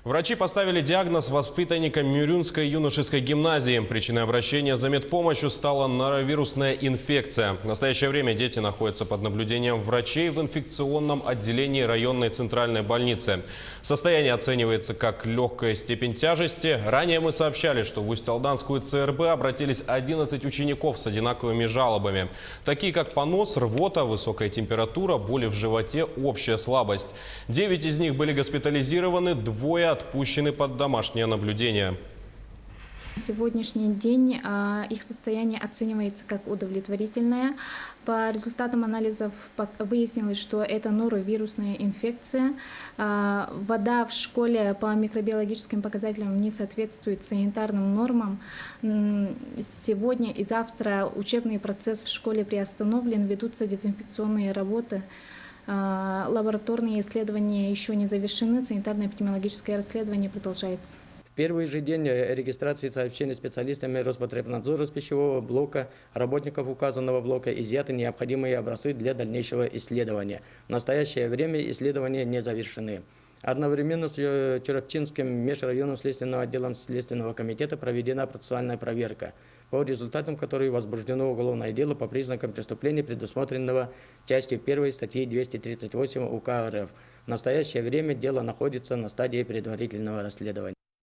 Врачи поставили диагноз воспитанникам Мюрюнской юношеской гимназии. Причиной обращения за медпомощью стала норовирусная инфекция. В настоящее время дети находятся под наблюдением врачей в инфекционном отделении районной центральной больницы. Состояние оценивается как легкая степень тяжести. Ранее мы сообщали, что в Усть-Алданскую ЦРБ обратились 11 учеников с одинаковыми жалобами. Такие как понос, рвота, высокая температура, боли в животе, общая слабость. 9 из них были госпитализированы, двое отпущены под домашнее наблюдение. На сегодняшний день их состояние оценивается как удовлетворительное. По результатам анализов выяснилось, что это норовирусная инфекция. Вода в школе по микробиологическим показателям не соответствует санитарным нормам. Сегодня и завтра учебный процесс в школе приостановлен, ведутся дезинфекционные работы. Лабораторные исследования еще не завершены, санитарно-эпидемиологическое расследование продолжается. В первый же день регистрации сообщений специалистами Роспотребнадзора с пищевого блока работников указанного блока изъяты необходимые образцы для дальнейшего исследования. В настоящее время исследования не завершены. Одновременно с Чураптинским межрайонным следственным отделом Следственного комитета проведена процессуальная проверка, по результатам которой возбуждено уголовное дело по признакам преступления, предусмотренного частью 1 статьи 238 УК РФ. В настоящее время дело находится на стадии предварительного расследования.